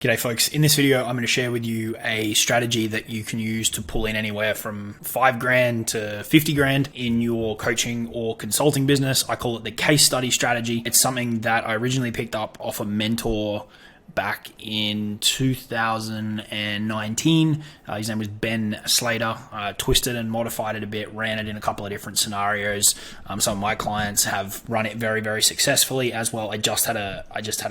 G'day folks, in this video I'm going to share with you a strategy that you can use to pull in anywhere from $5,000 to $50,000 in your coaching or consulting business. I call it the case study strategy. It's something that I originally picked up off a mentor back in 2019. His name was Ben Slater. Twisted and modified it a bit, ran it in a couple of different scenarios. Some of my clients have run it very, very successfully as well. I just had a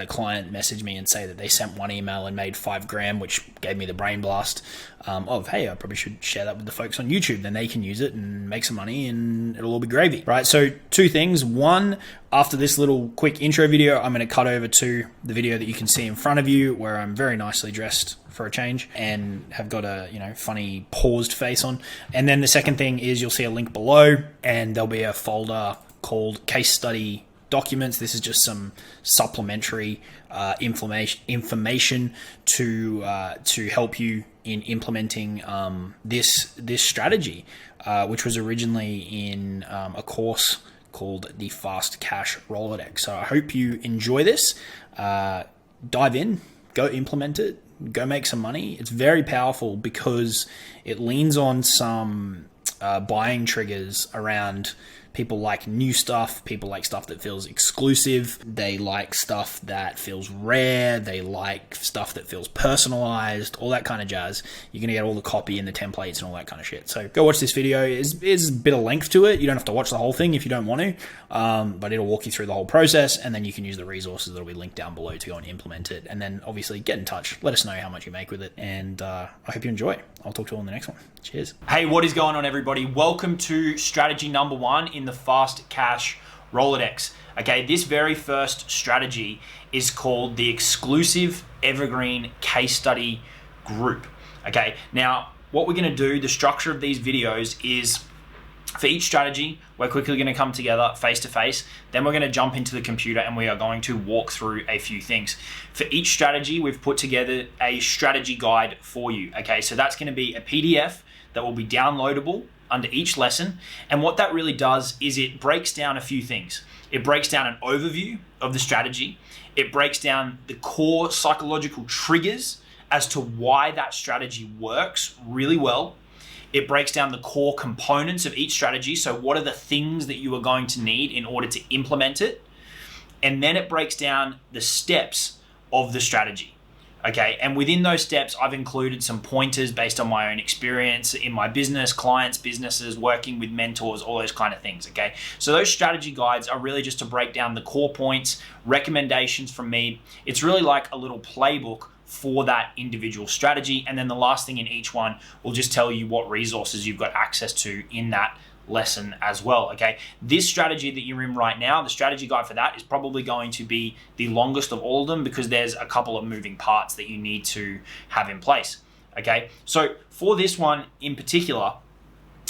client message me and say that they sent one email and made $5,000, which gave me the brain blast of, hey, I probably should share that with the folks on YouTube. Then they can use it and make some money and it'll all be gravy, right? So two things. One, after this little quick intro video, I'm going to cut over to the video that you can see in front of you where I'm very nicely dressed for a change and have got a funny paused face on. And then the second thing is you'll see a link below and there'll be a folder called case study documents. This is just some supplementary information to help you in implementing this strategy, which was originally in a course called the Fast Cash Rolodex. So I hope you enjoy this. Dive in, go implement it, go make some money. It's very powerful because it leans on some buying triggers around people like new stuff, people like stuff that feels exclusive, they like stuff that feels rare, they like stuff that feels personalized, all that kind of jazz. You're going to get all the copy and the templates and all that kind of shit. So go watch this video. There's a bit of length to it. You don't have to watch the whole thing if you don't want to, but it'll walk you through the whole process, and then you can use the resources that'll be linked down below to go and implement it. And then obviously get in touch. Let us know how much you make with it, and I hope you enjoy. I'll talk to you all in the next one. Cheers. Hey, what is going on, everybody? Welcome to strategy number 1 in the Fast Cash Rolodex. Okay, this very first strategy is called the exclusive evergreen case study group. Okay, now what we're going to do, the structure of these videos is for each strategy, we're quickly going to come together face to face. Then we're going to jump into the computer and we are going to walk through a few things. For each strategy, we've put together a strategy guide for you. Okay, so that's going to be a PDF that will be downloadable under each lesson. And what that really does is it breaks down a few things. It breaks down an overview of the strategy. It breaks down the core psychological triggers as to why that strategy works really well. It breaks down the core components of each strategy. So what are the things that you are going to need in order to implement it? And then it breaks down the steps of the strategy. Okay, and within those steps, I've included some pointers based on my own experience in my business, clients, businesses, working with mentors, all those kind of things, okay? So those strategy guides are really just to break down the core points, recommendations from me. It's really like a little playbook for that individual strategy. And then the last thing in each one will just tell you what resources you've got access to in that lesson as well, okay? This strategy that you're in right now, the strategy guide for that is probably going to be the longest of all of them because there's a couple of moving parts that you need to have in place, okay? So for this one in particular,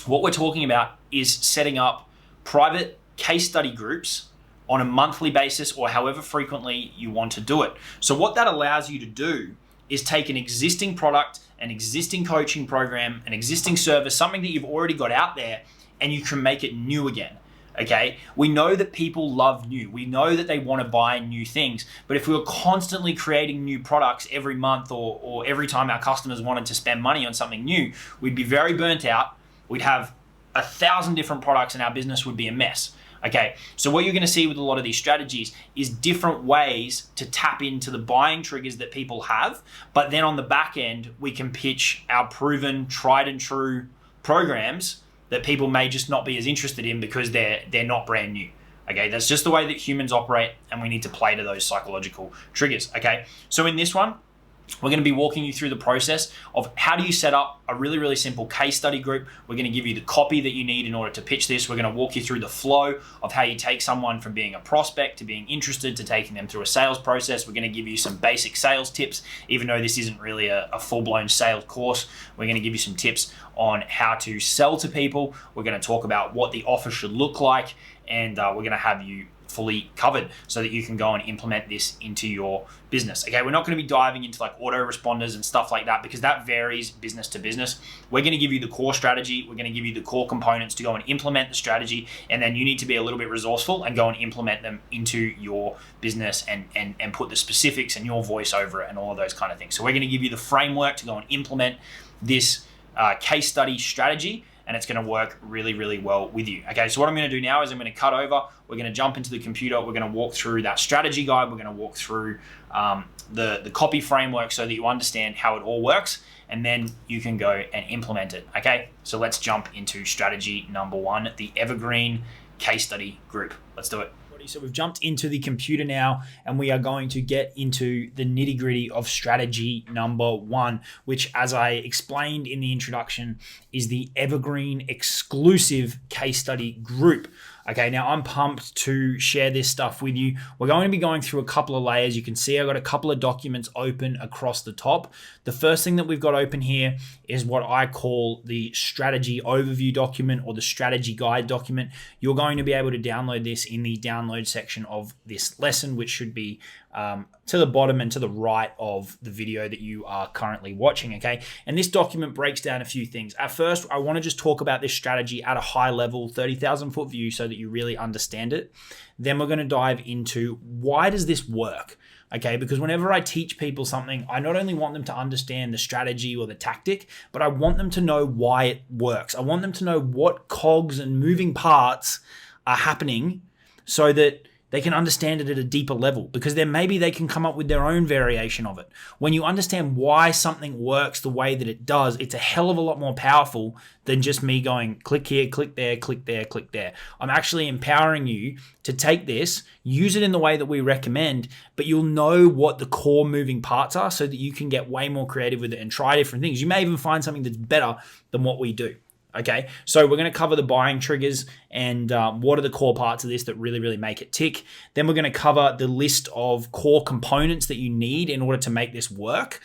what we're talking about is setting up private case study groups on a monthly basis or however frequently you want to do it. So what that allows you to do is take an existing product, an existing coaching program, an existing service, something that you've already got out there, and you can make it new again, okay? We know that people love new. We know that they want to buy new things. But if we were constantly creating new products every month or every time our customers wanted to spend money on something new, we'd be very burnt out. We'd have 1,000 different products and our business would be a mess. Okay, so what you're going to see with a lot of these strategies is different ways to tap into the buying triggers that people have, but then on the back end, we can pitch our proven, tried and true programs that people may just not be as interested in because they're not brand new. Okay, that's just the way that humans operate, and we need to play to those psychological triggers. Okay, so in this one, we're going to be walking you through the process of how do you set up a really, really simple case study group. We're going to give you the copy that you need in order to pitch this. We're going to walk you through the flow of how you take someone from being a prospect to being interested to taking them through a sales process. We're going to give you some basic sales tips, even though this isn't really a full-blown sales course. We're going to give you some tips on how to sell to people. We're going to talk about what the offer should look like, and we're going to have you fully covered so that you can go and implement this into your business. Okay, we're not going to be diving into like autoresponders and stuff like that because that varies business to business. We're going to give you the core strategy. We're going to give you the core components to go and implement the strategy, and then you need to be a little bit resourceful and go and implement them into your business and put the specifics and your voice over it and all of those kind of things. So we're going to give you the framework to go and implement this case study strategy, and it's going to work really, really well with you. Okay, so what I'm going to do now is I'm going to cut over. We're going to jump into the computer. We're going to walk through that strategy guide. We're going to walk through the copy framework so that you understand how it all works, and then you can go and implement it. Okay, so let's jump into strategy number 1, the evergreen case study group. Let's do it. So we've jumped into the computer now, and we are going to get into the nitty gritty of strategy number 1, which, as I explained in the introduction, is the evergreen exclusive case study group. Okay, now I'm pumped to share this stuff with you. We're going to be going through a couple of layers. You can see I've got a couple of documents open across the top. The first thing that we've got open here is what I call the strategy overview document or the strategy guide document. You're going to be able to download this in the download section of this lesson, which should be to the bottom and to the right of the video that you are currently watching, okay? And this document breaks down a few things. At first, I want to just talk about this strategy at a high level, 30,000 foot view so that you really understand it. Then we're going to dive into why does this work? Okay, because whenever I teach people something, I not only want them to understand the strategy or the tactic, but I want them to know why it works. I want them to know what cogs and moving parts are happening so that they can understand it at a deeper level, because then maybe they can come up with their own variation of it. When you understand why something works the way that it does, it's a hell of a lot more powerful than just me going click here, click there, click there, click there. I'm actually empowering you to take this, use it in the way that we recommend, but you'll know what the core moving parts are so that you can get way more creative with it and try different things. You may even find something that's better than what we do. Okay, so we're going to cover the buying triggers and what are the core parts of this that really, really make it tick. Then we're going to cover the list of core components that you need in order to make this work,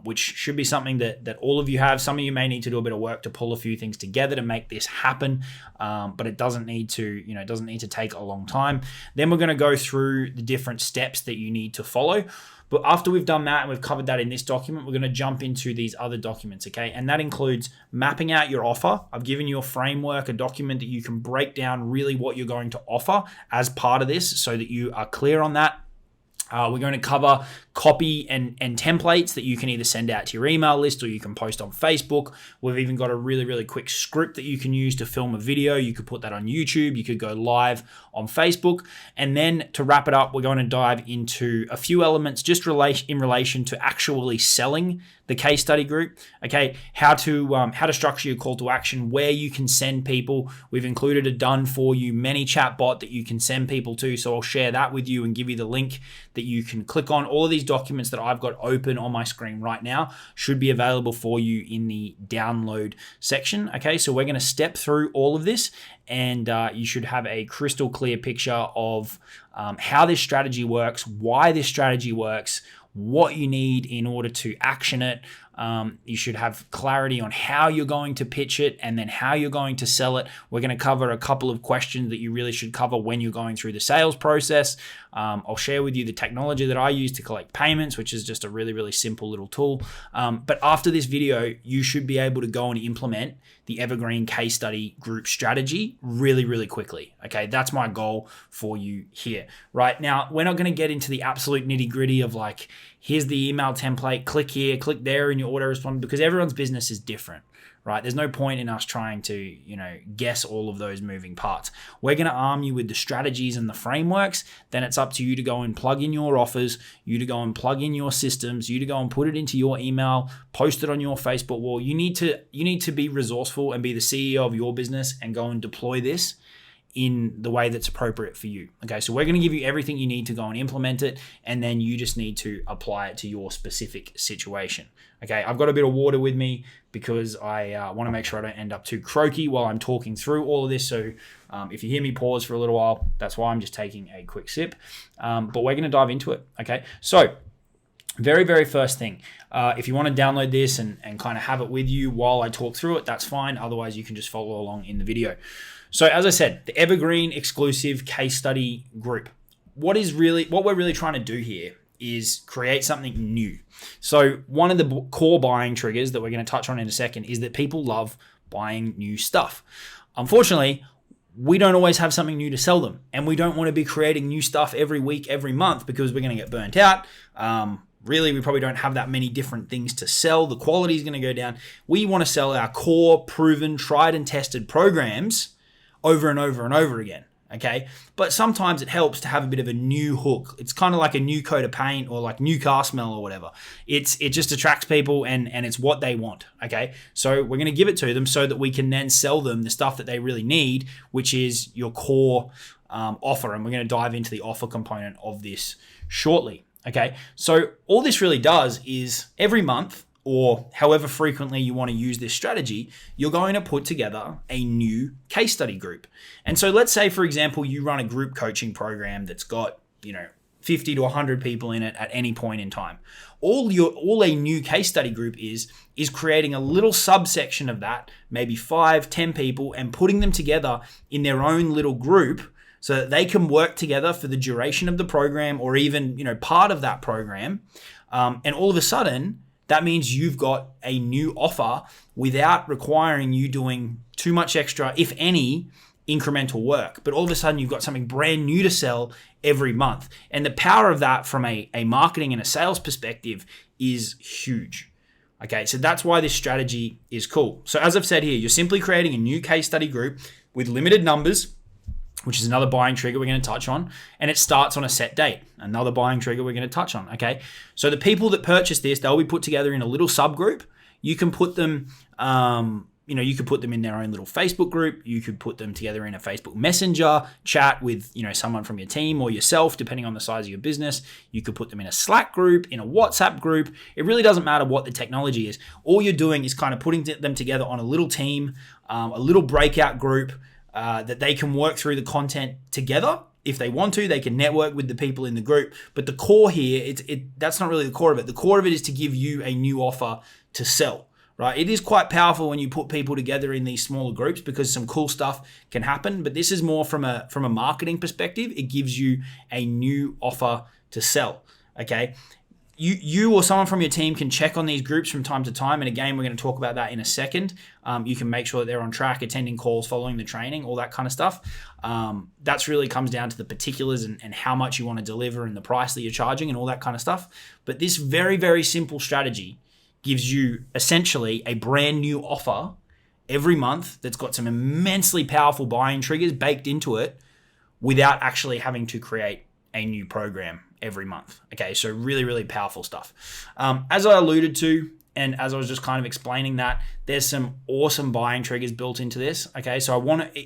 which should be something that all of you have. Some of you may need to do a bit of work to pull a few things together to make this happen, but it doesn't need to, it doesn't need to take a long time. Then we're going to go through the different steps that you need to follow. But after we've done that and we've covered that in this document, we're going to jump into these other documents, okay? And that includes mapping out your offer. I've given you a framework, a document that you can break down really what you're going to offer as part of this so that you are clear on that. We're going to cover copy and templates that you can either send out to your email list or you can post on Facebook. We've even got a really, really quick script that you can use to film a video. You could put that on YouTube. You could go live on Facebook. And then to wrap it up, we're going to dive into a few elements just in relation to actually selling the case study group. Okay, how to structure your call to action, where you can send people. We've included a done for you ManyChat bot that you can send people to. So I'll share that with you and give you the link that you can click on. All of these documents that I've got open on my screen right now should be available for you in the download section. Okay, so we're going to step through all of this, and you should have a crystal clear picture of how this strategy works, why this strategy works, what you need in order to action it. You should have clarity on how you're going to pitch it and then how you're going to sell it. We're going to cover a couple of questions that you really should cover when you're going through the sales process. I'll share with you the technology that I use to collect payments, which is just a really, really simple little tool. But after this video, you should be able to go and implement the Evergreen case study group strategy really, really quickly. Okay, that's my goal for you here. Right now, we're not going to get into the absolute nitty gritty of like, here's the email template, click here, click there in your autoresponder, because everyone's business is different, right? There's no point in us trying to, guess all of those moving parts. We're going to arm you with the strategies and the frameworks. Then it's up to you to go and plug in your offers, you to go and plug in your systems, you to go and put it into your email, post it on your Facebook wall. You need to be resourceful and be the CEO of your business and go and deploy this in the way that's appropriate for you. Okay, so we're going to give you everything you need to go and implement it, and then you just need to apply it to your specific situation. Okay, I've got a bit of water with me because I want to make sure I don't end up too croaky while I'm talking through all of this. So if you hear me pause for a little while, that's why I'm just taking a quick sip. But we're going to dive into it. Okay, so Very, very first thing. If you want to download this and kind of have it with you while I talk through it, that's fine. Otherwise, you can just follow along in the video. So as I said, the Evergreen exclusive case study group. What we're really trying to do here is create something new. So one of the core buying triggers that we're going to touch on in a second is that people love buying new stuff. Unfortunately, we don't always have something new to sell them, and we don't want to be creating new stuff every week, every month, because we're going to get burnt out. Really, we probably don't have that many different things to sell. The quality is going to go down. We want to sell our core, proven, tried and tested programs over and over and over again. Okay. But sometimes it helps to have a bit of a new hook. It's kind of like a new coat of paint or like new car smell or whatever. It just attracts people and it's what they want. Okay. So we're going to give it to them so that we can then sell them the stuff that they really need, which is your core offer. And we're going to dive into the offer component of this shortly. Okay. So all this really does is every month, or however frequently you want to use this strategy, you're going to put together a new case study group. And so let's say, for example, you run a group coaching program that's got, 50 to 100 people in it at any point in time. All a new case study group is creating a little subsection of that, maybe 5-10 people, and putting them together in their own little group so that they can work together for the duration of the program or even, part of that program. And all of a sudden, that means you've got a new offer without requiring you doing too much extra, if any, incremental work. But all of a sudden, you've got something brand new to sell every month. And the power of that from a marketing and a sales perspective is huge. Okay, so that's why this strategy is cool. So as I've said here, you're simply creating a new case study group with limited numbers, which is another buying trigger we're going to touch on. And it starts on a set date. Another buying trigger we're going to touch on, okay? So the people that purchase this, they'll be put together in a little subgroup. You can put them, you could put them in their own little Facebook group. You could put them together in a Facebook Messenger chat with, someone from your team or yourself, depending on the size of your business. You could put them in a Slack group, in a WhatsApp group. It really doesn't matter what the technology is. All you're doing is kind of putting them together on a little team, a little breakout group, that they can work through the content together. If they want to, they can network with the people in the group. But the core here, that's not really the core of it. The core of it is to give you a new offer to sell, right? It is quite powerful when you put people together in these smaller groups because some cool stuff can happen. But this is more from a marketing perspective. It gives you a new offer to sell, okay? You or someone from your team can check on these groups from time to time. And again, we're going to talk about that in a second. You can make sure that they're on track, attending calls, following the training, all that kind of stuff. That's really comes down to the particulars and how much you want to deliver and the price that you're charging and all that kind of stuff. But this very, very simple strategy gives you essentially a brand new offer every month that's got some immensely powerful buying triggers baked into it without actually having to create a new program every month. Okay, so really, really powerful stuff. As I alluded to, and as I was just kind of explaining that, there's some awesome buying triggers built into this. Okay, so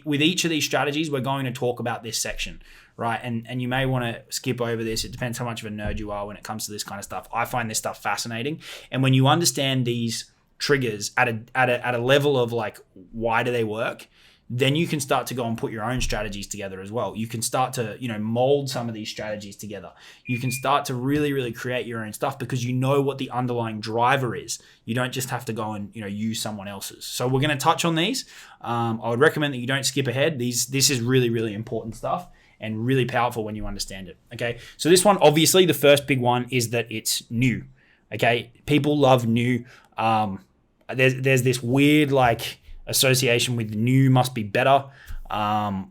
with each of these strategies, we're going to talk about this section, right? And you may want to skip over this. It depends how much of a nerd you are when it comes to this kind of stuff. I find this stuff fascinating. And when you understand these triggers at a level of like, why do they work? Then you can start to go and put your own strategies together as well. You can start to, mold some of these strategies together. You can start to really, really create your own stuff because you know what the underlying driver is. You don't just have to go and, use someone else's. So we're going to touch on these. I would recommend that you don't skip ahead. This is really, really important stuff and really powerful when you understand it. Okay. So this one, obviously the first big one is that it's new. Okay. People love new. There's this weird, association with new must be better,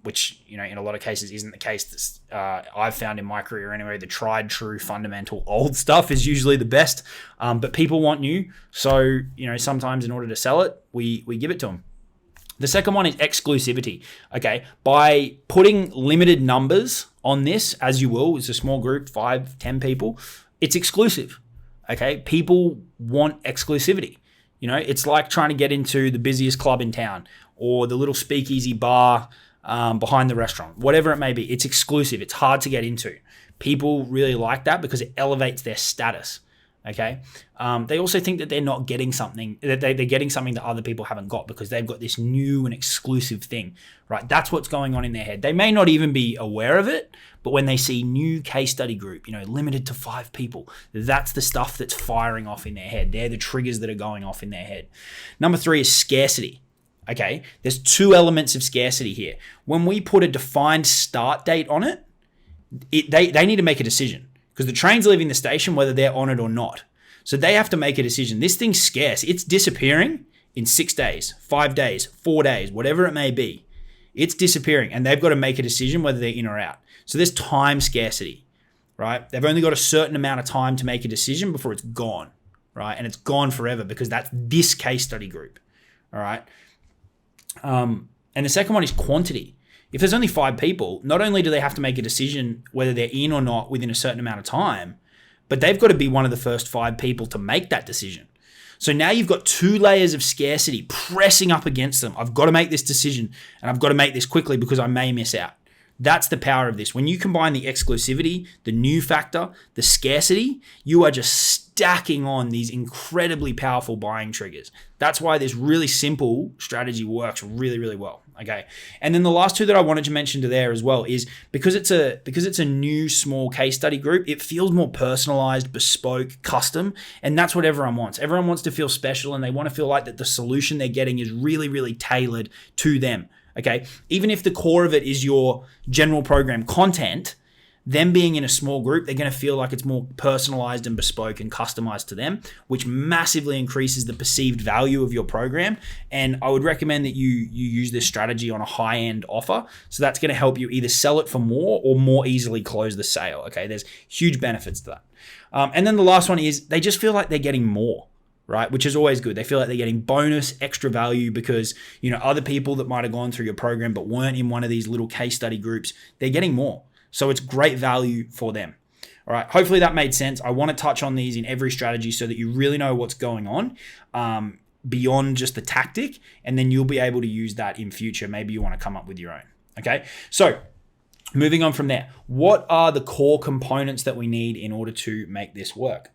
which, in a lot of cases isn't the case. I've found in my career anyway, the tried, true, fundamental old stuff is usually the best, but people want new. So, sometimes in order to sell it, we give it to them. The second one is exclusivity. Okay. By putting limited numbers on this, as you will, it's a small group, 5-10 people, it's exclusive. Okay. People want exclusivity. It's like trying to get into the busiest club in town or the little speakeasy bar behind the restaurant, whatever it may be. It's exclusive. It's hard to get into. People really like that because it elevates their status. Okay. They also think that they're not getting something, that they're getting something that other people haven't got because they've got this new and exclusive thing, right? That's what's going on in their head. They may not even be aware of it, but when they see new case study group, limited to 5 people, that's the stuff that's firing off in their head. They're the triggers that are going off in their head. Number 3 is scarcity. Okay. There's 2 elements of scarcity here. When we put a defined start date on it, they need to make a decision. Because the train's leaving the station whether they're on it or not. So they have to make a decision. This thing's scarce. It's disappearing in 6 days, 5 days, 4 days, whatever it may be. It's disappearing and they've got to make a decision whether they're in or out. So there's time scarcity, right? They've only got a certain amount of time to make a decision before it's gone, right? And it's gone forever because that's this case study group, all right? And the second one is quantity. If there's only 5 people, not only do they have to make a decision whether they're in or not within a certain amount of time, but they've got to be one of the first 5 people to make that decision. So now you've got 2 layers of scarcity pressing up against them. I've got to make this decision and I've got to make this quickly because I may miss out. That's the power of this. When you combine the exclusivity, the new factor, the scarcity, you are just stacking on these incredibly powerful buying triggers. That's why this really simple strategy works really, really well. Okay. And then the last 2 that I wanted to mention to there as well is because it's a new small case study group, it feels more personalized, bespoke, custom, and that's what everyone wants. Everyone wants to feel special and they want to feel like that the solution they're getting is really, really tailored to them. Okay. Even if the core of it is your general program content, them being in a small group, they're going to feel like it's more personalized and bespoke and customized to them, which massively increases the perceived value of your program. And I would recommend that you use this strategy on a high-end offer. So that's going to help you either sell it for more or more easily close the sale. Okay. There's huge benefits to that. And then the last one is they just feel like they're getting more. Right? Which is always good. They feel like they're getting bonus, extra value because, other people that might have gone through your program but weren't in one of these little case study groups, they're getting more. So it's great value for them. All right. Hopefully that made sense. I want to touch on these in every strategy so that you really know what's going on beyond just the tactic, and then you'll be able to use that in future. Maybe you want to come up with your own. Okay. So moving on from there, what are the core components that we need in order to make this work?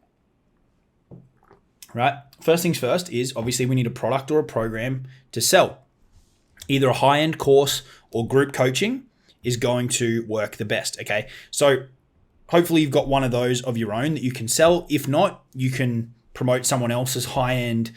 Right. First things first is obviously we need a product or a program to sell. Either a high-end course or group coaching is going to work the best. Okay. So hopefully you've got one of those of your own that you can sell. If not, you can promote someone else's high-end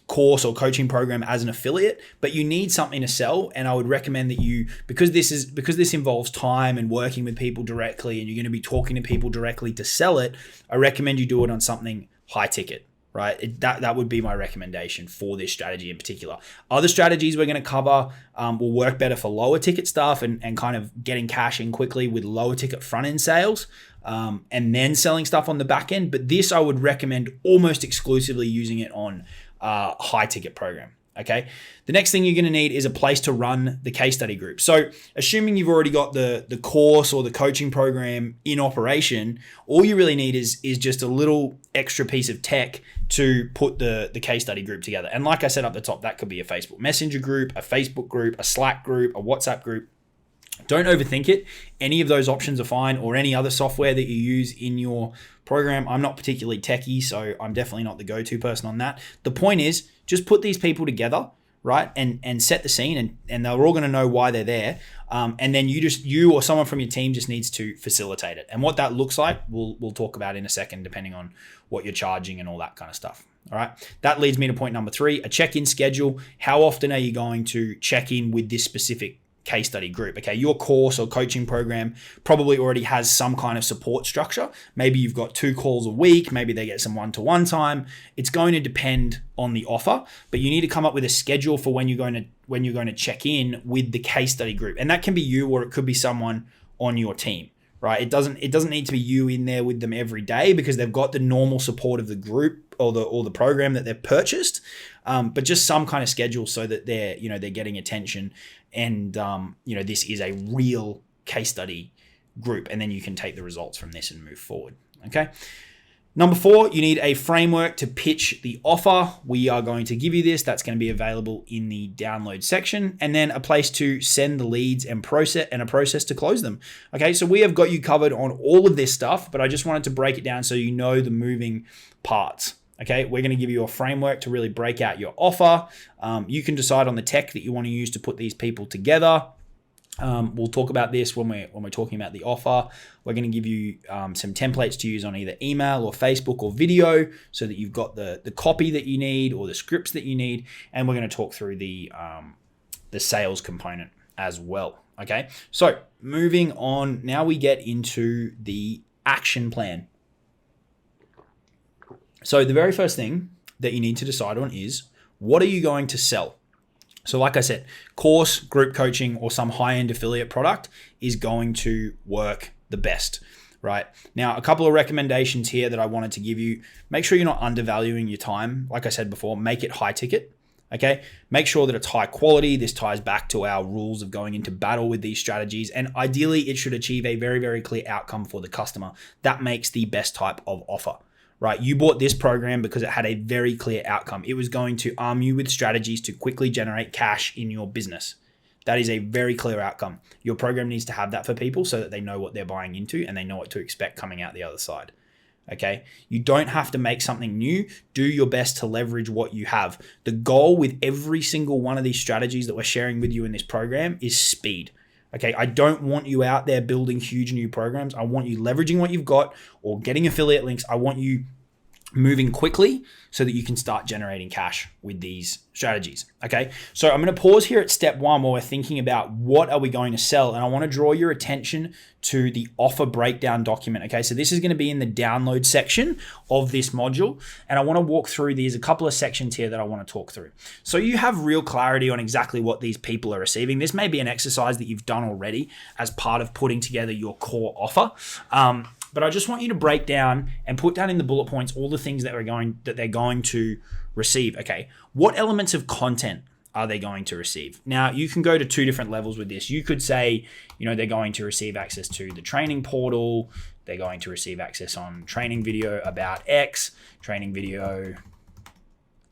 course or coaching program as an affiliate, but you need something to sell. And I would recommend that you, because this involves time and working with people directly and you're going to be talking to people directly to sell it, I recommend you do it on something high ticket, right? That would be my recommendation for this strategy in particular. Other strategies we're going to cover will work better for lower ticket stuff and kind of getting cash in quickly with lower ticket front end sales and then selling stuff on the back end. But this I would recommend almost exclusively using it on a high ticket program. Okay. The next thing you're going to need is a place to run the case study group. So assuming you've already got the course or the coaching program in operation, all you really need is just a little extra piece of tech to put the case study group together. And like I said up the top, that could be a Facebook Messenger group, a Facebook group, a Slack group, a WhatsApp group. Don't overthink it. Any of those options are fine, or any other software that you use in your program. I'm not particularly techie, so I'm definitely not the go-to person on that. The point is, just put these people together, right? And set the scene, and they're all going to know why they're there. And then you or someone from your team just needs to facilitate it. And what that looks like, we'll talk about in a second, depending on what you're charging and all that kind of stuff. All right. That leads me to point number 3, a check-in schedule. How often are you going to check in with this specific case study group? Okay, your course or coaching program probably already has some kind of support structure. Maybe you've got 2 calls a week, maybe they get some one-to-one time. It's going to depend on the offer, but you need to come up with a schedule for when you're going to check in with the case study group. And that can be you, or it could be someone on your team, right? It doesn't need to be you in there with them every day, because they've got the normal support of the group or the program that they've purchased. But just some kind of schedule so that they're getting attention, and this is a real case study group, and then you can take the results from this and move forward. Okay. Number 4, you need a framework to pitch the offer. We are going to give you this. That's going to be available in the download section, and then a place to send the leads and a process to close them. Okay, so we have got you covered on all of this stuff, but I just wanted to break it down so you know the moving parts. Okay, we're going to give you a framework to really break out your offer. You can decide on the tech that you want to use to put these people together. We'll talk about this when we're talking about the offer. We're going to give you some templates to use on either email or Facebook or video so that you've got the copy that you need or the scripts that you need. And we're going to talk through the sales component as well. Okay, so moving on, now we get into the action plan. So the very first thing that you need to decide on is, what are you going to sell? So like I said, course, group coaching, or some high-end affiliate product is going to work the best, right? Now, a couple of recommendations here that I wanted to give you. Make sure you're not undervaluing your time. Like I said before, make it high ticket, okay? Make sure that it's high quality. This ties back to our rules of going into battle with these strategies. And ideally, it should achieve a very, very clear outcome for the customer. That makes the best type of offer. Right, you bought this program because it had a very clear outcome. It was going to arm you with strategies to quickly generate cash in your business. That is a very clear outcome. Your program needs to have that for people so that they know what they're buying into and they know what to expect coming out the other side. Okay, you don't have to make something new. Do your best to leverage what you have. The goal with every single one of these strategies that we're sharing with you in this program is speed. Okay, I don't want you out there building huge new programs. I want you leveraging what you've got or getting affiliate links. I want you moving quickly so that you can start generating cash with these strategies. Okay, so I'm going to pause here at step 1 while we're thinking about what are we going to sell, and I want to draw your attention to the offer breakdown document. Okay, so this is going to be in the download section of this module, and I want to walk through these, a couple of sections here that I want to talk through. So you have real clarity on exactly what these people are receiving. This may be an exercise that you've done already as part of putting together your core offer. But I just want you to break down and put down in the bullet points all the things that they're going to receive. Okay, what elements of content are they going to receive? Now, you can go to 2 different levels with this. You could say, they're going to receive access to the training portal. They're going to receive access on training video about X, training video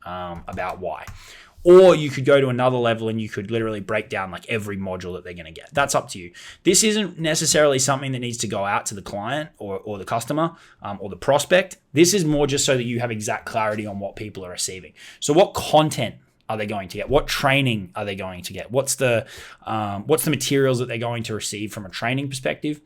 about Y. Or you could go to another level and you could literally break down like every module that they're going to get. That's up to you. This isn't necessarily something that needs to go out to the client or the customer or the prospect. This is more just so that you have exact clarity on what people are receiving. So what content are they going to get? What training are they going to get? What's the materials that they're going to receive from a training perspective?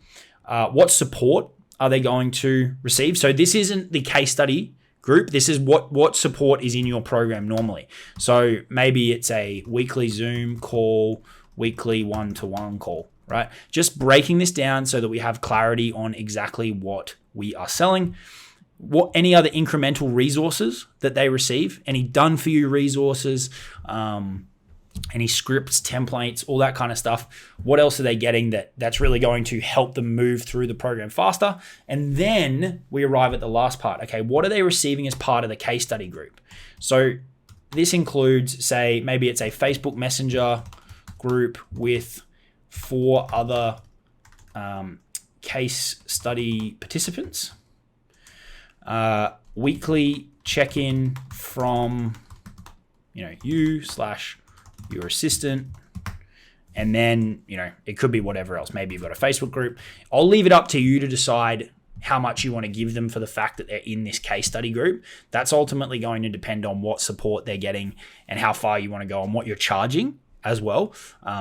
What support are they going to receive? So this isn't the case study group. This is what support is in your program normally. So maybe it's a weekly Zoom call, weekly one-to-one call, right? Just breaking this down so that we have clarity on exactly what we are selling. Any other incremental resources that they receive, any done for you resources, any scripts, templates, all that kind of stuff. What else are they getting that's really going to help them move through the program faster? And then we arrive at the last part. Okay, what are they receiving as part of the case study group? So this includes, say, maybe it's a Facebook Messenger group with 4 other case study participants. Weekly check-in from you/your assistant, and then it could be whatever else. Maybe you've got a Facebook group. I'll leave it up to you to decide how much you want to give them for the fact that they're in this case study group. That's ultimately going to depend on what support they're getting and how far you want to go and what you're charging as well.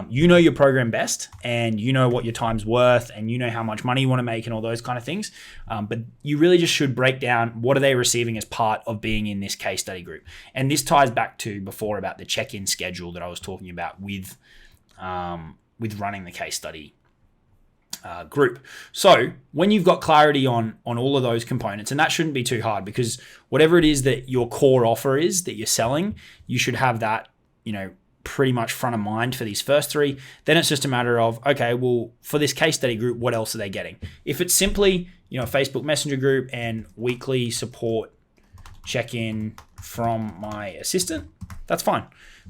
You know your program best, and you know what your time's worth, and you know how much money you want to make and all those kind of things. But you really just should break down what are they receiving as part of being in this case study group. And this ties back to before about the check-in schedule that I was talking about with running the case study group. So when you've got clarity on all of those components, and that shouldn't be too hard, because whatever it is that your core offer is that you're selling, you should have that, pretty much front of mind for these first 3. Then it's just a matter of, okay, well, for this case study group, what else are they getting? If it's simply, a Facebook Messenger group and weekly support check-in from my assistant, that's fine.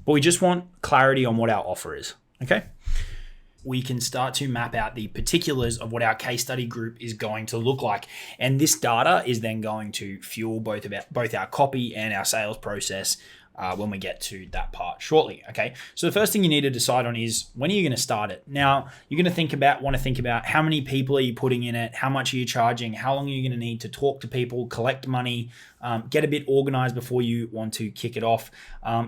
But we just want clarity on what our offer is, okay? we can start to map out the particulars of what our case study group is going to look like. And this data is then going to fuel both our copy and our sales process when we get to that part shortly. Okay, so the first thing you need to decide on is, when are you going to start it? Now, you're going to want to think about how many people are you putting in it, how much are you charging, how long are you going to need to talk to people, collect money, get a bit organized before you want to kick it off.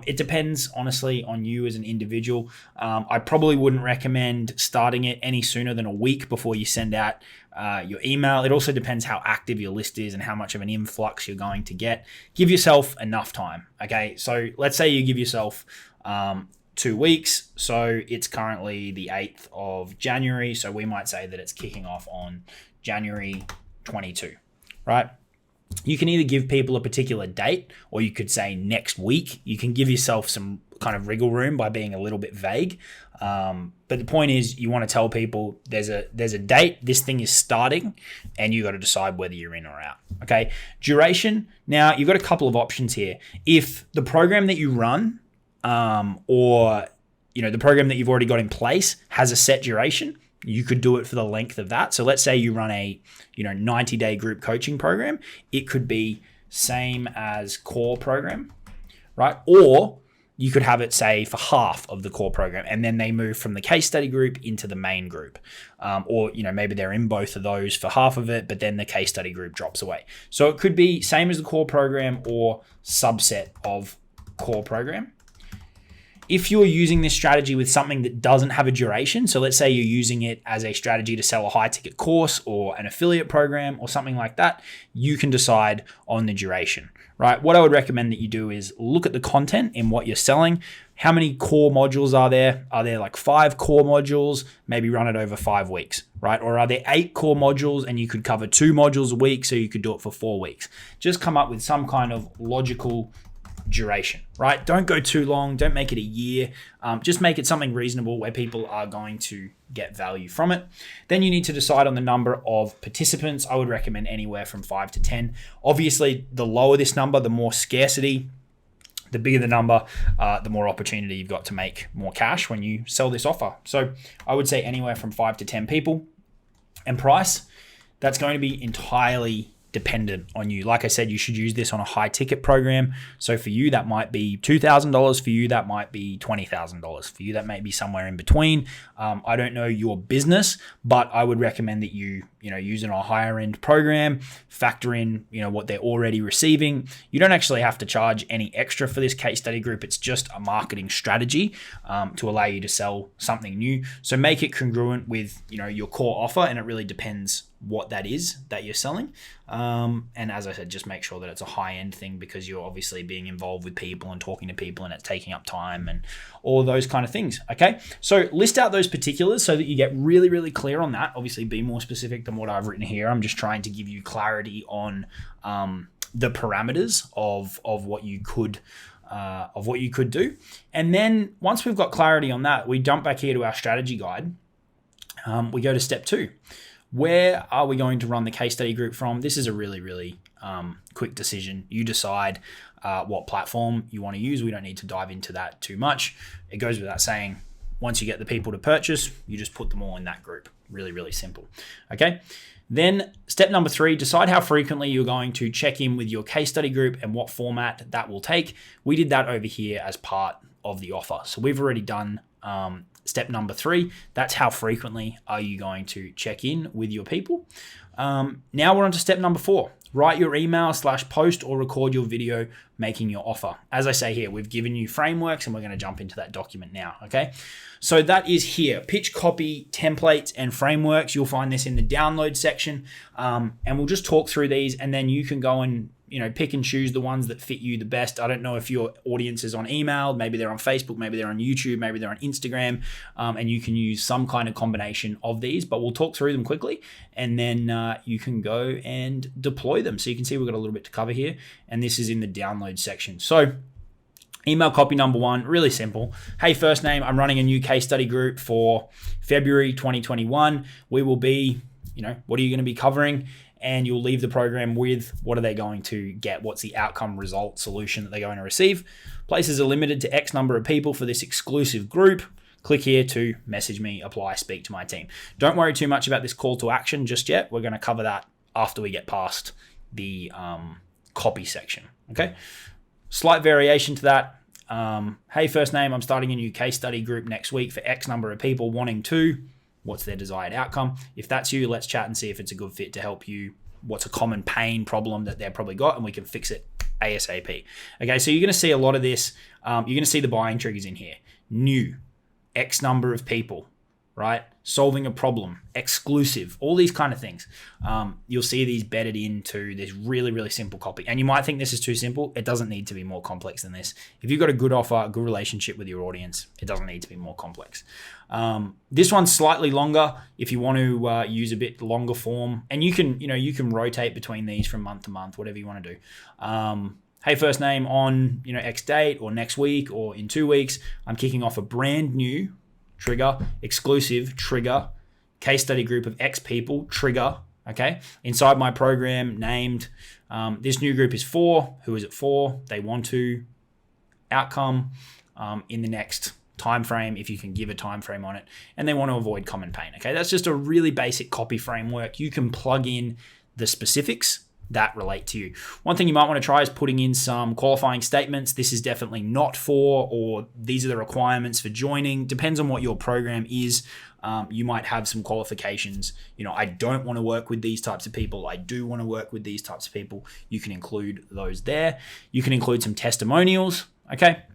It depends, honestly, on you as an individual. I probably wouldn't recommend starting it any sooner than a week before you send out your email. It also depends how active your list is and how much of an influx you're going to get. Give yourself enough time. Okay, so let's say you give yourself 2 weeks. So it's currently the 8th of January. So we might say that it's kicking off on January 22, right? You can either give people a particular date, or you could say next week. You can give yourself some kind of wriggle room by being a little bit vague. But the point is, you want to tell people there's a date, this thing is starting, and you got to decide whether you're in or out. Okay. Duration. Now, you've got a couple of options here. If the program that you run, or the program that you've already got in place has a set duration, you could do it for the length of that. So let's say you run a 90-day group coaching program. It could be same as core program, right? Or you could have it, say, for half of the core program, and then they move from the case study group into the main group. Or maybe they're in both of those for half of it, but then the case study group drops away. So it could be same as the core program or subset of core program. If you're using this strategy with something that doesn't have a duration, so let's say you're using it as a strategy to sell a high ticket course or an affiliate program or something like that, you can decide on the duration, right? What I would recommend that you do is look at the content in what you're selling. How many core modules are there? Are there like 5 core modules? Maybe run it over 5 weeks, right? Or are there 8 core modules and you could cover 2 modules a week, so you could do it for 4 weeks? Just come up with some kind of logical duration, right? Don't go too long. Don't make it a year. Just make it something reasonable where people are going to get value from it. Then you need to decide on the number of participants. I would recommend anywhere from 5 to 10. Obviously, the lower this number, the more scarcity. The bigger the number, the more opportunity you've got to make more cash when you sell this offer. So I would say anywhere from 5 to 10 people. And price, that's going to be entirely dependent on you. Like I said, you should use this on a high ticket program. So for you, that might be $2,000. For you, that might be $20,000. For you, that may be somewhere in between. I don't know your business, but I would recommend that you use it on a higher end program, factor in, what they're already receiving. You don't actually have to charge any extra for this case study group. It's just a marketing strategy to allow you to sell something new. So make it congruent with, your core offer, and it really depends what that is that you're selling. And as I said, just make sure that it's a high-end thing, because you're obviously being involved with people and talking to people, and it's taking up time and all of those kind of things. Okay, so list out those particulars so that you get really, really clear on that. Obviously, be more specific than what I've written here. I'm just trying to give you clarity on the parameters of what you could do. And then once we've got clarity on that, we jump back here to our strategy guide. We go to step 2. Where are we going to run the case study group from? This is a really, really quick decision. You decide what platform you want to use. We don't need to dive into that too much. It goes without saying, once you get the people to purchase, you just put them all in that group. Really, really simple. Okay. Then step number 3, decide how frequently you're going to check in with your case study group and what format that will take. We did that over here as part of the offer. So we've already done step number 3. That's how frequently are you going to check in with your people. Now we're on to step number 4. Write your email / post or record your video making your offer. As I say here, we've given you frameworks, and we're going to jump into that document now. Okay. So that is here, pitch copy, templates, and frameworks. You'll find this in the download section. And we'll just talk through these, and then you can go and pick and choose the ones that fit you the best. I don't know if your audience is on email, maybe they're on Facebook, maybe they're on YouTube, maybe they're on Instagram, and you can use some kind of combination of these, but we'll talk through them quickly, and then you can go and deploy them. So you can see we've got a little bit to cover here, and this is in the download section. So email copy number 1, really simple. Hey, first name, I'm running a new case study group for February 2021. We will be, what are you going to be covering? And you'll leave the program with what are they going to get? What's the outcome, result, solution that they're going to receive? Places are limited to X number of people for this exclusive group. click here to message me, apply, speak to my team. Don't worry too much about this call to action just yet. We're going to cover that after we get past the copy section. Okay. Slight variation to that. Hey, first name, I'm starting a new case study group next week for X number of people wanting to. What's their desired outcome? If that's you, let's chat and see if it's a good fit to help you. What's a common pain problem that they've probably got, and we can fix it ASAP. Okay, so you're going to see a lot of this. You're going to see the buying triggers in here. New, X number of people, right? Solving a problem, exclusive, all these kind of things. You'll see these bedded into this really, really simple copy. And you might think this is too simple. It doesn't need to be more complex than this. If you've got a good offer, a good relationship with your audience, it doesn't need to be more complex. This one's slightly longer if you want to use a bit longer form. And you can rotate between these from month to month, whatever you want to do. Hey, first name on X date or next week or in 2 weeks, I'm kicking off a brand new trigger, exclusive trigger, case study group of X people, trigger, okay? Inside my program named, this new group is for, who is it for? They want to, outcome in the next time frame, if you can give a time frame on it, and they want to avoid common pain, okay? That's just a really basic copy framework. You can plug in the specifics that relate to you. One thing you might want to try is putting in some qualifying statements. This is definitely not for, or these are the requirements for joining. Depends on what your program is. You might have some qualifications. I don't want to work with these types of people. I do want to work with these types of people. You can include those there. You can include some testimonials. Okay.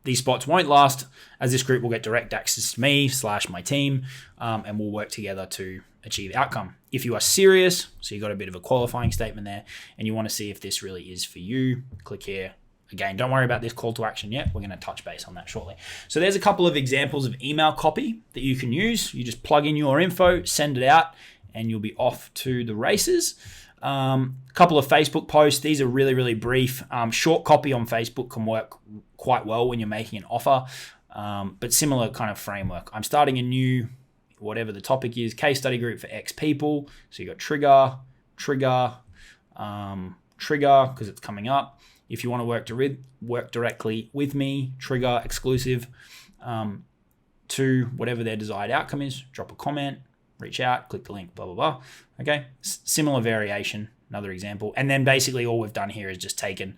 These spots won't last, as this group will get direct access to me / my team, and we'll work together to achieve outcome. If you are serious, so you got a bit of a qualifying statement there, and you want to see if this really is for you, click here. Again, don't worry about this call to action yet. We're going to touch base on that shortly. So there's a couple of examples of email copy that you can use. You just plug in your info, send it out, and you'll be off to the races. Couple of Facebook posts. These are really, really brief. Short copy on Facebook can work quite well when you're making an offer, but similar kind of framework. I'm starting a new, whatever the topic is, case study group for X people. So you got trigger, because it's coming up. If you want to work directly with me, trigger, exclusive, to whatever their desired outcome is, drop a comment, reach out, click the link, blah, blah, blah. Okay. Similar variation, another example. And then basically all we've done here is just taken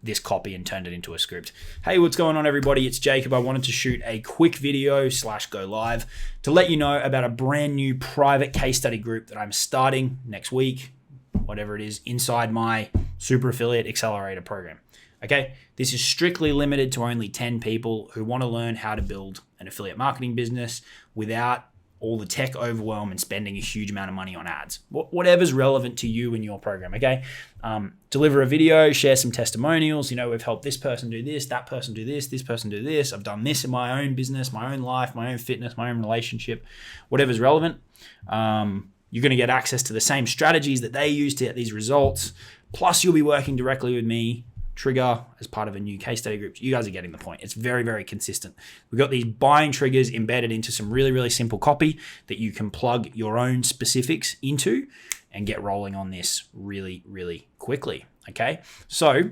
this copy and turned it into a script. Hey, what's going on, everybody? It's Jacob. I wanted to shoot a quick video / go live to let you know about a brand new private case study group that I'm starting next week, whatever it is, inside my Super Affiliate Accelerator program. Okay. This is strictly limited to only 10 people who want to learn how to build an affiliate marketing business without all the tech overwhelm and spending a huge amount of money on ads. Whatever's relevant to you and your program, okay? Deliver a video, share some testimonials. We've helped this person do this, that person do this person do this. I've done this in my own business, my own life, my own fitness, my own relationship, whatever's relevant. You're going to get access to the same strategies that they use to get these results. Plus, you'll be working directly with me, trigger, as part of a new case study group. You guys are getting the point. It's very, very consistent. We've got these buying triggers embedded into some really, really simple copy that you can plug your own specifics into and get rolling on this really, really quickly. Okay. So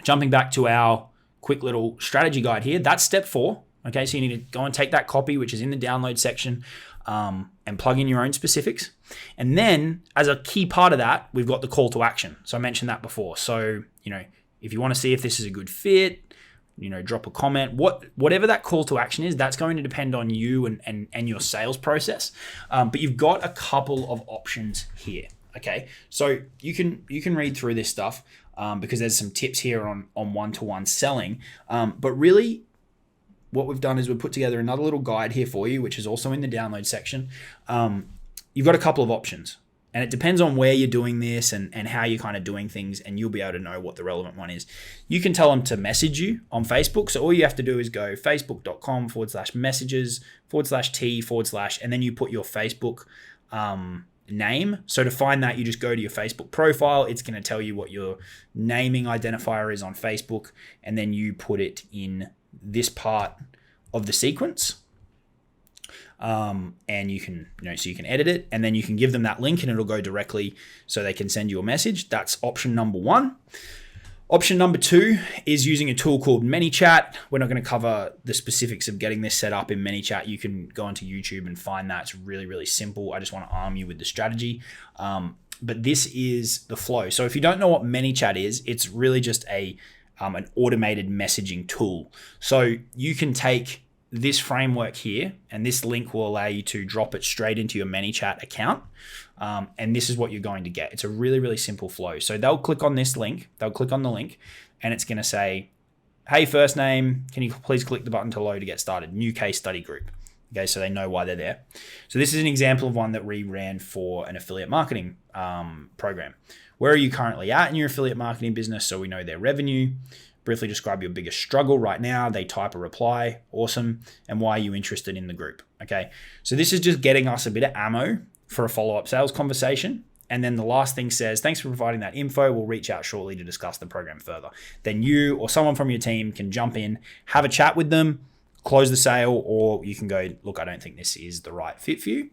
jumping back to our quick little strategy guide here, that's step 4. Okay. So you need to go and take that copy, which is in the download section, and plug in your own specifics. And then as a key part of that, we've got the call to action. So I mentioned that before. So, if you want to see if this is a good fit, drop a comment. Whatever that call to action is, that's going to depend on you and your sales process. But you've got a couple of options here. Okay, so you can read through this stuff because there's some tips here on one-to-one selling. But really, what we've done is we've put together another little guide here for you, which is also in the download section. You've got a couple of options. And it depends on where you're doing this and how you're kind of doing things, and you'll be able to know what the relevant one is. You can tell them to message you on Facebook. So all you have to do is go facebook.com/messages /t/ and then you put your Facebook name. So to find that, you just go to your Facebook profile. It's going to tell you what your naming identifier is on Facebook, and then you put it in this part of the sequence. And you can, so you can edit it, and then you can give them that link and it'll go directly so they can send you a message. That's option number 1. Option number 2 is using a tool called ManyChat. We're not going to cover the specifics of getting this set up in ManyChat. You can go onto YouTube and find that. It's really, really simple. I just want to arm you with the strategy. But this is the flow. So if you don't know what ManyChat is, it's really just an automated messaging tool. So you can take this framework here, and this link will allow you to drop it straight into your ManyChat account. And this is what you're going to get. It's a really, really simple flow. So they'll click on this link, they'll click on the link, and it's going to say, hey, first name, can you please click the button to load to get started? New case study group. Okay, so they know why they're there. So this is an example of one that we ran for an affiliate marketing program. Where are you currently at in your affiliate marketing business? So we know their revenue. Briefly describe your biggest struggle right now. They type a reply. Awesome. And why are you interested in the group? Okay. So this is just getting us a bit of ammo for a follow-up sales conversation. And then the last thing says, thanks for providing that info. We'll reach out shortly to discuss the program further. Then you or someone from your team can jump in, have a chat with them, close the sale, or you can go, look, I don't think this is the right fit for you.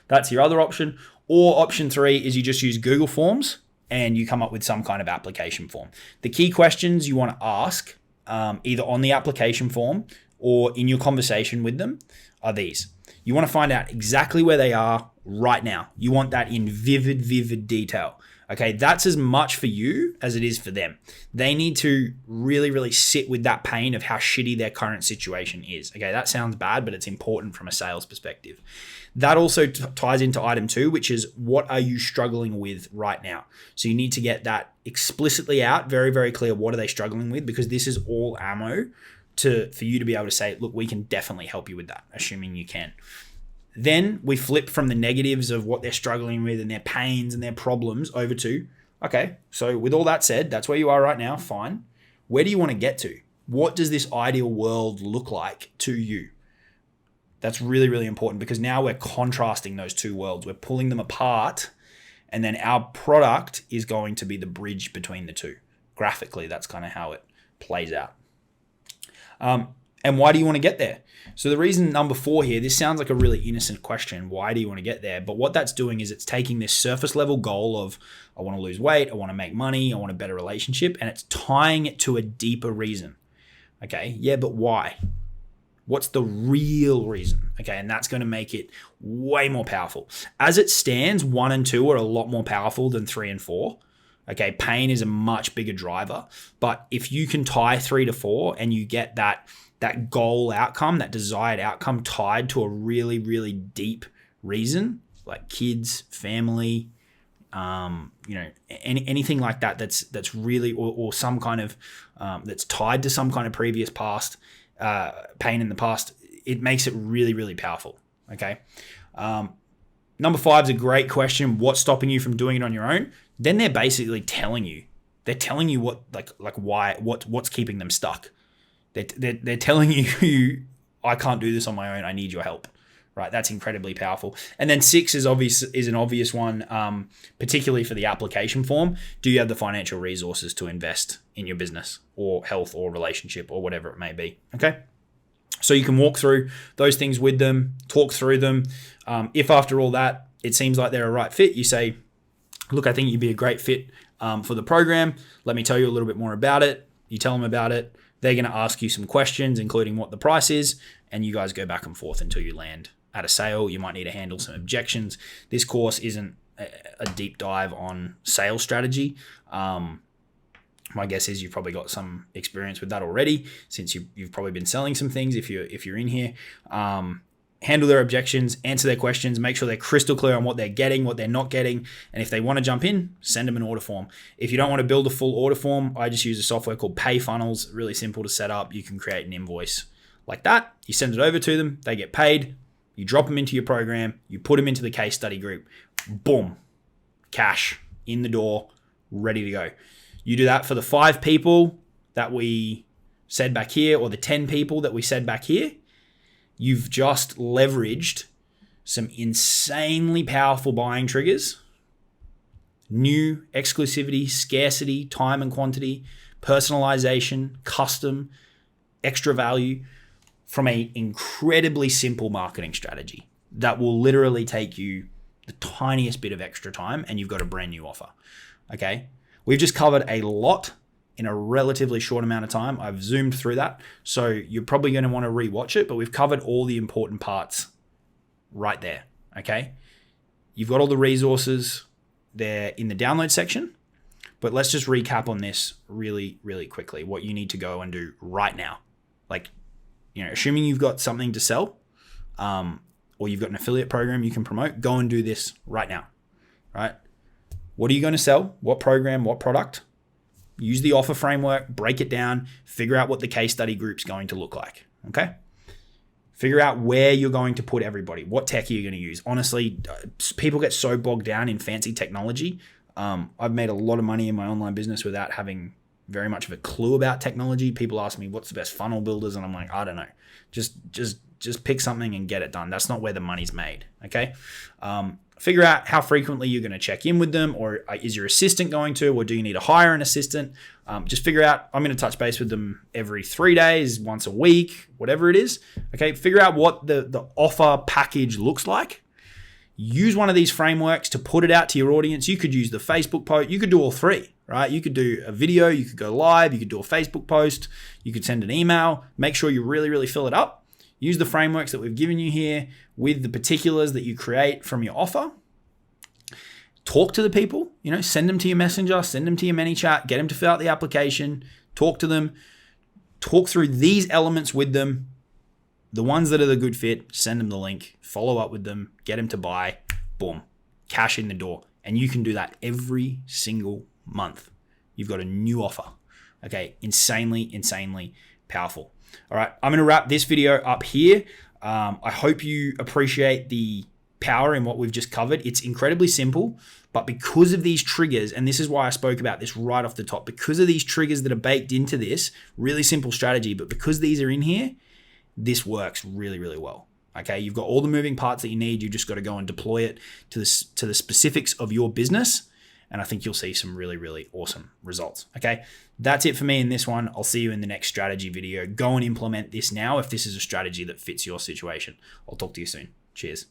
That's your other option. Or option 3 is you just use Google Forms and you come up with some kind of application form. The key questions you want to ask, either on the application form or in your conversation with them, are these. You want to find out exactly where they are right now. You want that in vivid detail. Okay, that's as much for you as it is for them. They need to really, really sit with that pain of how shitty their current situation is. Okay, that sounds bad, but it's important from a sales perspective. That also ties into item 2, which is what are you struggling with right now? So you need to get that explicitly out, very, very clear. What are they struggling with? Because this is all ammo for you to be able to say, look, we can definitely help you with that, assuming you can. Then we flip from the negatives of what they're struggling with and their pains and their problems over to, okay, so with all that said, that's where you are right now, fine. Where do you want to get to? What does this ideal world look like to you? That's really, really important because now we're contrasting those two worlds. We're pulling them apart, and then our product is going to be the bridge between the two. Graphically, that's kind of how it plays out. And why do you want to get there? So the reason number 4 here, this sounds like a really innocent question. Why do you want to get there? But what that's doing is it's taking this surface level goal of, I want to lose weight, I want to make money, I want a better relationship, and it's tying it to a deeper reason. Okay, yeah, but why? What's the real reason? Okay, and that's going to make it way more powerful. As it stands, 1 and 2 are a lot more powerful than 3 and 4. Okay, pain is a much bigger driver. But if you can tie 3 to 4 and you get that goal outcome, that desired outcome tied to a really, really deep reason, like kids, family, anything like that that's really, or some kind of, that's tied to some kind of previous past, pain in the past, it makes it really, really powerful. Okay. Number 5 is a great question. What's stopping you from doing it on your own? Then they're basically telling you, what, why, what's keeping them stuck. They're telling you, I can't do this on my own. I need your help. Right. That's incredibly powerful. And then 6 is an obvious one, particularly for the application form. Do you have the financial resources to invest in your business or health or relationship or whatever it may be? Okay. So you can walk through those things with them, talk through them. If after all that, it seems like they're a right fit, you say, look, I think you'd be a great fit for the program. Let me tell you a little bit more about it. You tell them about it. They're going to ask you some questions, including what the price is, and you guys go back and forth until you land at a sale. You might need to handle some objections. This course isn't a deep dive on sales strategy. My guess is you've probably got some experience with that already, since you've probably been selling some things if you're in here. Handle their objections, answer their questions, make sure they're crystal clear on what they're getting, what they're not getting. And if they want to jump in, send them an order form. If you don't want to build a full order form, I just use a software called Pay Funnels. Really simple to set up. You can create an invoice like that. You send it over to them. They get paid. You drop them into your program. You put them into the case study group. Boom. Cash in the door, ready to go. You do that for the 5 people that we said back here, or the 10 people that we said back here. You've just leveraged some insanely powerful buying triggers. New, exclusivity, scarcity, time and quantity, personalization, custom, extra value from an incredibly simple marketing strategy that will literally take you the tiniest bit of extra time and you've got a brand new offer. Okay? We've just covered a lot in a relatively short amount of time. I've zoomed through that. So you're probably going to want to rewatch it, but we've covered all the important parts right there. Okay. You've got all the resources there in the download section, but let's just recap on this really, really quickly. What you need to go and do right now. Like, assuming you've got something to sell, or you've got an affiliate program you can promote, go and do this right now, right? What are you going to sell? What program, what product? Use the offer framework, break it down, figure out what the case study group's going to look like, okay? Figure out where you're going to put everybody. What tech are you going to use? Honestly, people get so bogged down in fancy technology. I've made a lot of money in my online business without having very much of a clue about technology. People ask me, what's the best funnel builders? And I'm like, I don't know. Just pick something and get it done. That's not where the money's made, okay? Figure out how frequently you're going to check in with them, or is your assistant going to, or do you need to hire an assistant? Just figure out, I'm going to touch base with them every 3 days, once a week, whatever it is. Okay, figure out what the offer package looks like. Use one of these frameworks to put it out to your audience. You could use the Facebook post. You could do all three, right? You could do a video, you could go live, you could do a Facebook post, you could send an email. Make sure you really, really fill it up. Use the frameworks that we've given you here with the particulars that you create from your offer. Talk to the people, send them to your messenger, send them to your ManyChat, get them to fill out the application, talk to them, talk through these elements with them. The ones that are the good fit, send them the link, follow up with them, get them to buy, boom, cash in the door. And you can do that every single month. You've got a new offer. Okay, insanely, insanely powerful. All right, I'm going to wrap this video up here. I hope you appreciate the power in what we've just covered. It's incredibly simple, but because of these triggers, and this is why I spoke about this right off the top, because of these triggers that are baked into this, really simple strategy, but because these are in here, this works really, really well. Okay, you've got all the moving parts that you need. You just got to go and deploy it to the specifics of your business. And I think you'll see some really, really awesome results. Okay, that's it for me in this one. I'll see you in the next strategy video. Go and implement this now if this is a strategy that fits your situation. I'll talk to you soon. Cheers.